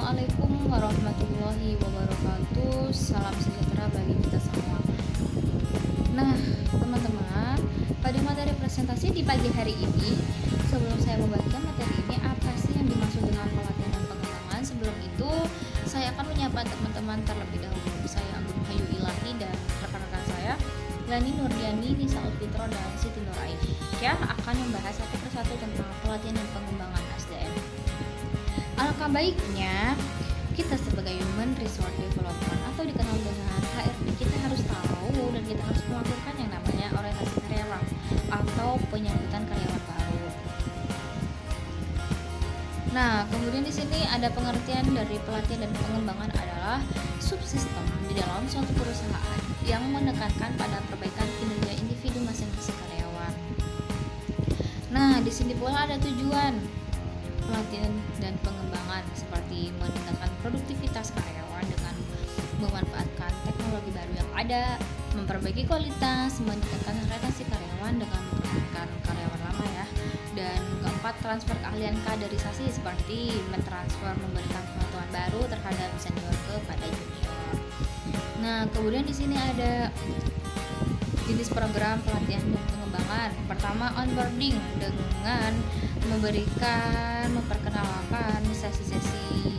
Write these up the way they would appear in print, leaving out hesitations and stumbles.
Assalamualaikum warahmatullahi wabarakatuh. Salam sejahtera bagi kita semua. Nah, teman-teman, pada materi presentasi di pagi hari ini, sebelum saya membagikan materi ini, apa sih yang dimaksud dengan pelatihan dan pengembangan? Sebelum itu, saya akan menyapa teman-teman terlebih dahulu. Saya Agung Hayu Ilahi dan rekan-rekan saya, Lani Nurdiani, Nisa Ulfitro, dan Siti Nur Aisyah akan membahas satu persatu tentang pelatihan dan pengembangan SDM. Alangkah baiknya kita sebagai Human Resource Development atau dikenal dengan HRD, kita harus tahu dan kita harus melakukan yang namanya orientasi karyawan atau penyambutan karyawan baru. Nah, kemudian di sini ada pengertian dari pelatihan dan pengembangan adalah subsistem di dalam suatu perusahaan yang menekankan pada perbaikan kinerja individu masing-masing karyawan. Nah, di sini pula ada tujuan pelatihan dan pengembangan seperti meningkatkan produktivitas karyawan dengan memanfaatkan teknologi baru yang ada, memperbaiki kualitas, meningkatkan retensi karyawan dengan mempertahankan karyawan lama ya. Dan keempat, transfer keahlian kaderisasi seperti mentransfer memberikan pengetahuan baru terhadap senior kepada junior. Nah, kemudian di sini ada jenis program pelatihan dan pengembangan. Pertama, onboarding dengan memperkenalkan sesi-sesi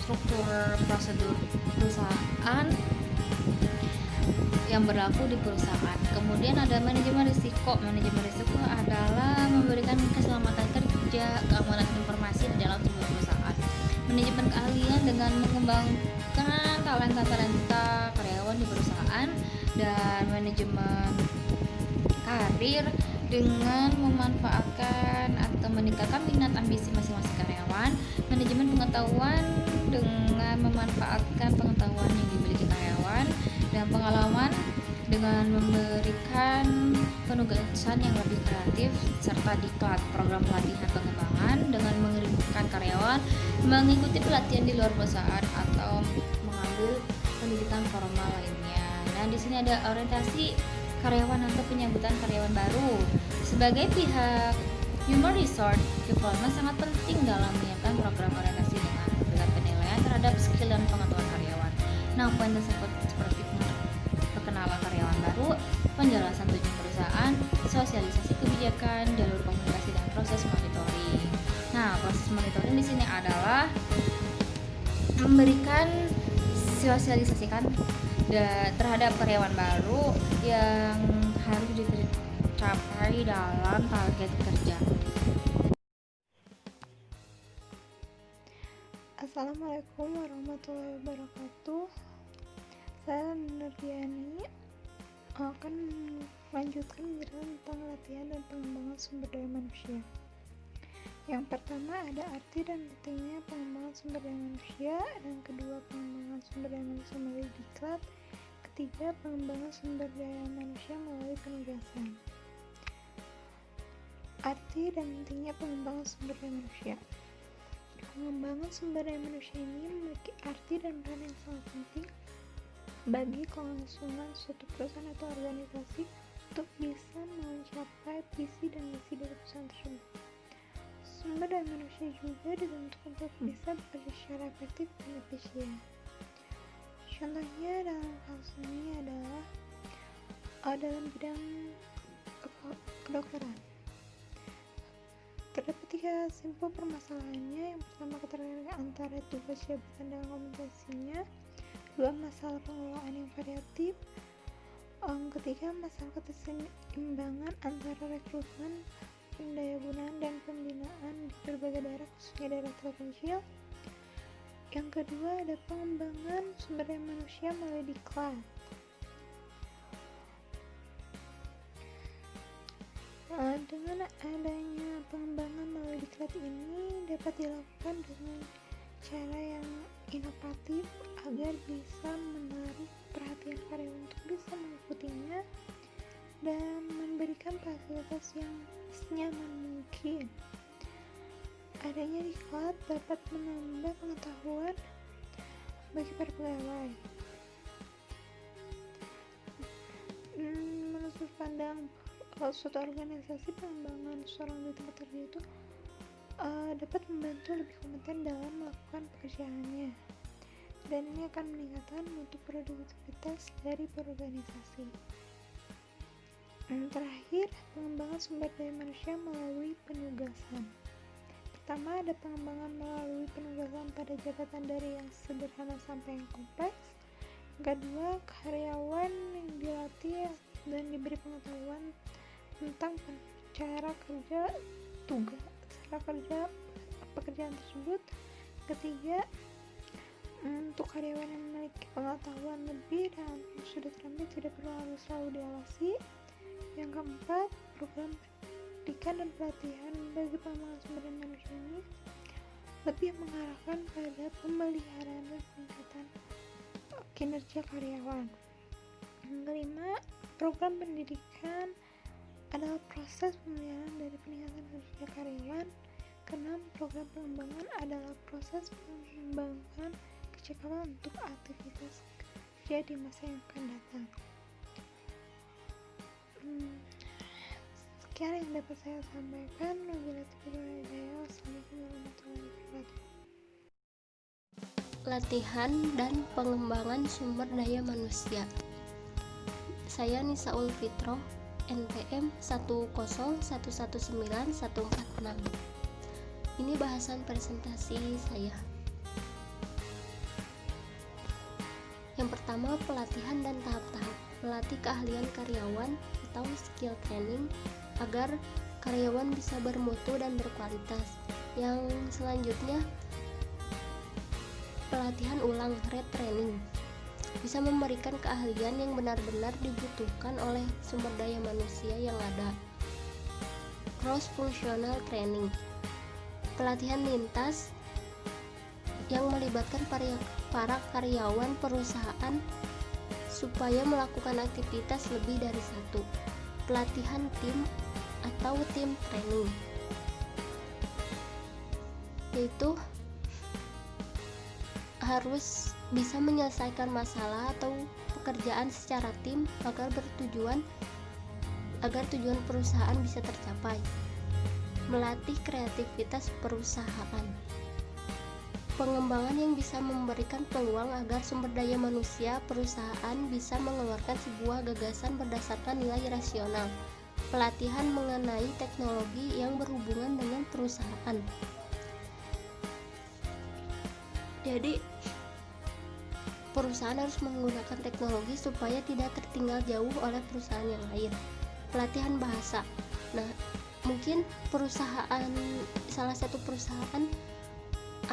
struktur prosedur perusahaan yang berlaku di perusahaan. Kemudian ada manajemen risiko. Manajemen risiko adalah memberikan keselamatan kerja, keamanan informasi di dalam sebuah perusahaan. Manajemen keahlian dengan mengembangkan talenta karyawan di perusahaan, dan manajemen karir dengan memanfaatkan atau meningkatkan minat ambisi masing-masing karyawan. Manajemen pengetahuan dengan memanfaatkan pengetahuan yang dimiliki karyawan, dan pengalaman dengan memberikan penugasan yang lebih kreatif, serta diklat program pelatihan pengembangan dengan mengirimkan karyawan mengikuti pelatihan di luar perusahaan atau mengambil pendidikan formal lainnya. Nah, di sini ada orientasi karyawan atau penyambutan karyawan baru. Sebagai pihak Human Resource Development sangat penting dalam menyiapkan program orientasi dengan memberikan penilaian terhadap skill dan pengetahuan karyawan. Nah, poin tersebut seperti perkenalan karyawan baru, penjelasan tujuan perusahaan, sosialisasi kebijakan, jalur komunikasi, dan proses monitoring. Nah, proses monitoring di sini adalah memberikan sosialisasikan terhadap karyawan baru yang harus dicapai dalam target kerja. Assalamualaikum warahmatullahi wabarakatuh. Saya Nurdiani akan melanjutkan menjelaskan tentang latihan dan pengembangan sumber daya manusia. Yang pertama ada arti dan pentingnya pengembangan sumber daya manusia. Yang kedua, pengembangan sumber daya manusia melalui diklat. Ketiga, pengembangan sumber daya manusia melalui penugasan. Arti dan pentingnya pengembangan sumber daya manusia. Pengembangan sumber daya manusia ini memiliki arti dan peran yang sangat penting bagi kelangsungan suatu perusahaan atau organisasi untuk bisa mencapai visi dan misi dari perusahaan tersebut. Sumber daya manusia juga ditentukan untuk bisa bekerja secara efektif dan efisien. Contohnya dalam hal ini adalah dalam bidang kedokteran. Terdapat tiga simpul permasalahannya. Yang pertama, keterkaitan antara tugas jabatan dan kompetisinya. Dua, masalah pengelolaan yang variatif. Yang ketiga, masalah keseimbangan antara rekrutmen, pendayagunaan, dan pembinaan di berbagai daerah, khususnya daerah terpencil. Yang kedua, ada pengembangan sumber daya manusia melalui diklat. Dengan adanya pengembangan melalui diklat ini dapat dilakukan dengan cara yang inovatif agar bisa menarik perhatian karyawan untuk bisa mengikutinya dan memberikan fasilitas yang senyaman mungkin. Adanya diklat dapat menambah pengetahuan bagi para pegawai. Menurut sudut pandang suatu organisasi, pengembangan seorang di tempat kerja itu dapat membantu lebih kompeten dalam melakukan pekerjaannya, dan ini akan meningkatkan mutu produktivitas dari berorganisasi. Terakhir, pengembangan sumber daya manusia melalui penugasan. Pertama, ada pengembangan melalui penugasan pada jabatan dari yang sederhana sampai yang kompleks. Kedua, karyawan yang dilatih dan diberi pengetahuan tentang cara kerja pekerjaan tersebut. Ketiga, untuk karyawan yang memiliki pengetahuan lebih dan sudah terampil tidak perlu harus selalu diawasi. Yang keempat, program pendidikan dan pelatihan bagi pengembangan sumber daya manusia ini lebih mengarahkan pada pemeliharaan dan peningkatan kinerja karyawan. Yang kelima, program pendidikan adalah proses pemeliharaan dari peningkatan kinerja karyawan. Keenam, program pengembangan adalah proses pengembangan kecakapan untuk aktivitas kerja di masa yang akan datang. Sekian yang dapat saya sampaikan. Wassalamualaikum warahmatullahi wabarakatuh. Latihan dan pengembangan sumber daya manusia. Saya Nisaul Fitroh, NPM 101191446. Ini bahasan presentasi saya. Yang pertama, pelatihan dan tahap-tahap. Melatih keahlian karyawan atau skill training agar karyawan bisa bermutu dan berkualitas. Yang selanjutnya, pelatihan ulang, retraining, bisa memberikan keahlian yang benar-benar dibutuhkan oleh sumber daya manusia yang ada. Cross functional training, pelatihan lintas yang melibatkan para karyawan perusahaan supaya melakukan aktivitas lebih dari satu. Pelatihan tim atau team training, yaitu harus bisa menyelesaikan masalah atau pekerjaan secara tim agar tujuan perusahaan bisa tercapai. Melatih kreativitas perusahaan, pengembangan yang bisa memberikan peluang agar sumber daya manusia perusahaan bisa mengeluarkan sebuah gagasan berdasarkan nilai rasional. Pelatihan mengenai teknologi yang berhubungan dengan perusahaan. Jadi, perusahaan harus menggunakan teknologi supaya tidak tertinggal jauh oleh perusahaan yang lain. Pelatihan bahasa. Nah, mungkin salah satu perusahaan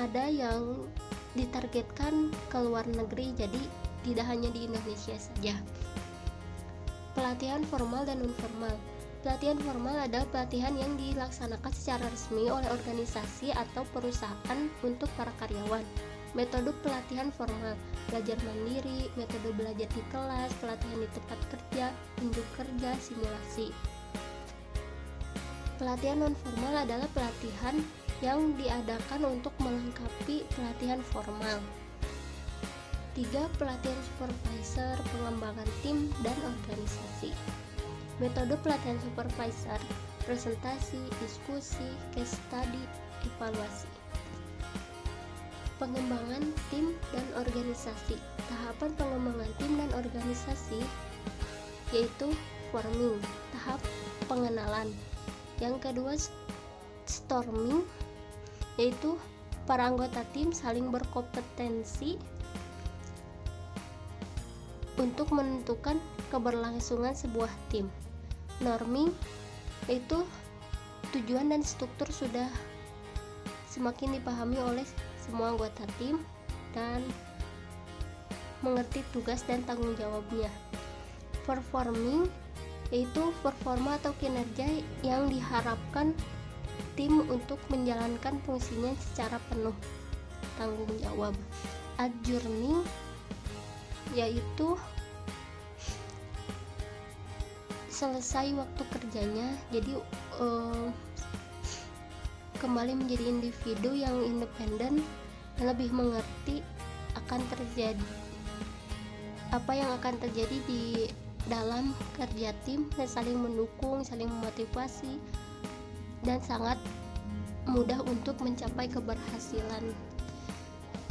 ada yang ditargetkan ke luar negeri, jadi tidak hanya di Indonesia saja. Pelatihan formal dan non-formal. Pelatihan formal adalah pelatihan yang dilaksanakan secara resmi oleh organisasi atau perusahaan untuk para karyawan. Metode pelatihan formal, belajar mandiri, metode belajar di kelas, pelatihan di tempat kerja, unjuk kerja, simulasi. Pelatihan non-formal adalah pelatihan yang diadakan untuk melengkapi pelatihan formal. 3. Pelatihan supervisor, pengembangan tim dan organisasi. Metode pelatihan supervisor, presentasi, diskusi, case study, evaluasi. Pengembangan tim dan organisasi. Tahapan pengembangan tim dan organisasi yaitu forming, tahap pengenalan. Yang kedua, storming, yaitu para anggota tim saling berkompetensi untuk menentukan keberlangsungan sebuah tim. Norming, yaitu tujuan dan struktur sudah semakin dipahami oleh semua anggota tim dan mengerti tugas dan tanggung jawabnya. Performing, yaitu performa atau kinerja yang diharapkan tim untuk menjalankan fungsinya secara penuh tanggung jawab. Adjourning, yaitu selesai waktu kerjanya, jadi kembali menjadi individu yang independen dan lebih mengerti apa yang akan terjadi di dalam kerja tim, dan saling mendukung, saling memotivasi, dan sangat mudah untuk mencapai keberhasilan.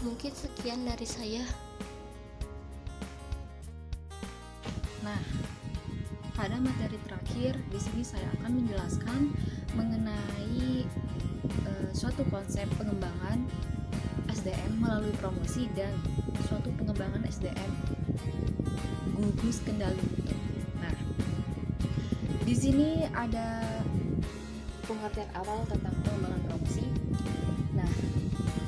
Mungkin sekian dari saya. Nah, pada materi terakhir di sini saya akan menjelaskan mengenai suatu konsep pengembangan SDM melalui promosi dan suatu pengembangan SDM gugus kendali mutu. Nah, di sini ada pengertian awal tentang pengembangan promosi. Nah,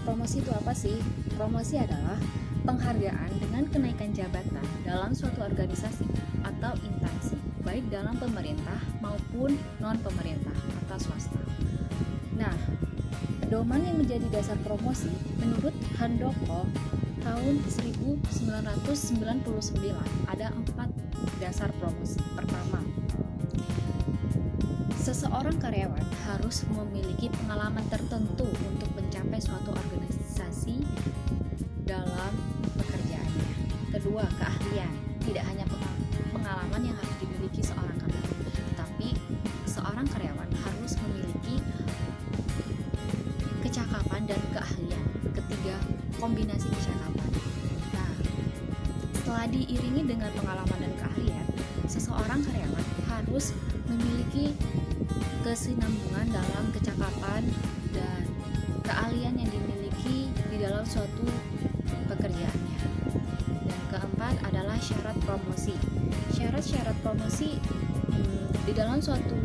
promosi itu apa sih? Promosi adalah penghargaan dengan kenaikan jabatan dalam suatu organisasi atau instansi, baik dalam pemerintah maupun non-pemerintah atau swasta. Nah, pedoman yang menjadi dasar promosi menurut Handoko tahun 1999 ada 4 dasar promosi. Pertama, seseorang karyawan harus memiliki pengalaman tertentu untuk mencapai suatu organisasi dalam pekerjaannya. Kedua, keahlian. Tidak hanya pengalaman yang harus dimiliki seorang karyawan, tetapi seorang karyawan harus memiliki kecakapan dan keahlian. Ketiga, kombinasi kecakapan. Nah, setelah diiringi dengan pengalaman dan keahlian, seseorang karyawan harus memiliki kesinambungan dalam kecakapan dan keahlian yang dimiliki di dalam suatu pekerjaannya. Dan keempat adalah syarat promosi. Syarat-syarat promosi di dalam suatu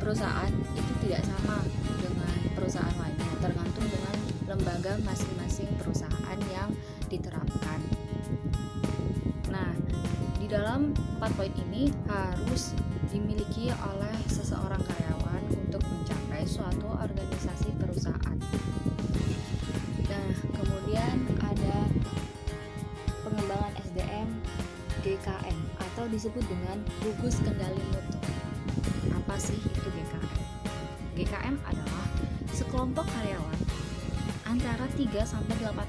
perusahaan itu tidak sama dengan perusahaan lainnya, tergantung dengan lembaga masing-masing perusahaan yang diterapkan. Nah, di dalam 4 poin ini harus dimiliki oleh seseorang karyawan untuk mencapai suatu organisasi perusahaan. Nah, kemudian ada pengembangan SDM GKM atau disebut dengan gugus kendali mutu. Apa sih itu GKM? GKM adalah sekelompok karyawan antara 3-8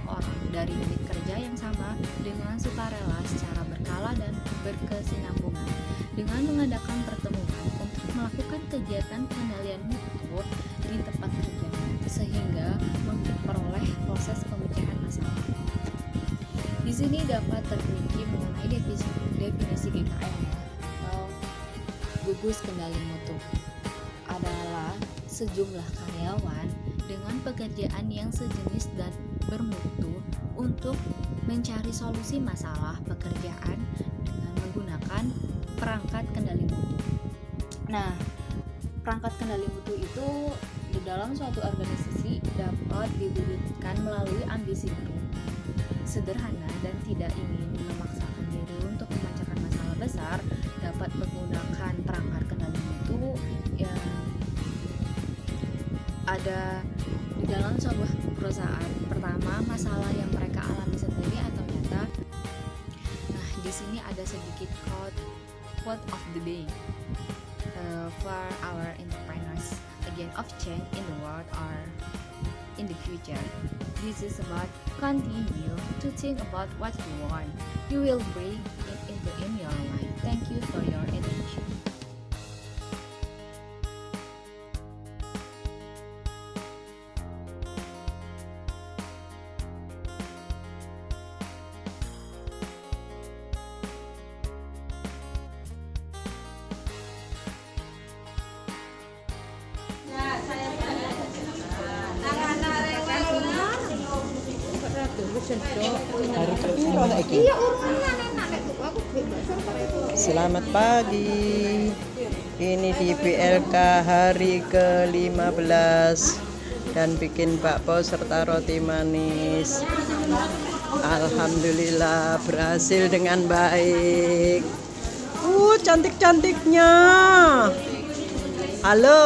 orang dari unit kerja yang sama dengan sukarela secara berkala dan berkesinambungan dengan mengadakan pertemuan untuk melakukan kegiatan pengendalian mutu di tempat kerja sehingga memperoleh proses pemecahan masalah. Di sini dapat terperinci mengenai definisi GKM atau gugus kendali mutu adalah sejumlah karyawan dengan pekerjaan yang sejenis dan bermutu untuk mencari solusi masalah pekerjaan dengan menggunakan perangkat kendali mutu. Nah, perangkat kendali mutu itu di dalam suatu organisasi dapat diwujudkan melalui ambisi grup sederhana dan tidak ingin memaksakan diri untuk memecahkan masalah besar, dapat menggunakan perangkat kendali mutu yang ada di dalam sebuah perusahaan. Pertama, masalah yang mereka alami sendiri atau nyata. Nah, di sini ada sedikit quote of the day for our entrepreneurs. Agent of change in the world or in the future. This is about continue to think about what you want. You will bring it into in your life. Thank you for your attention. Selamat pagi. Ini di PLK hari ke-15 dan bikin bakpo serta roti manis. Alhamdulillah berhasil dengan baik. Cantik-cantiknya. Halo.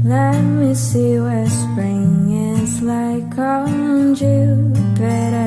Let me see where spring is like on Jupiter.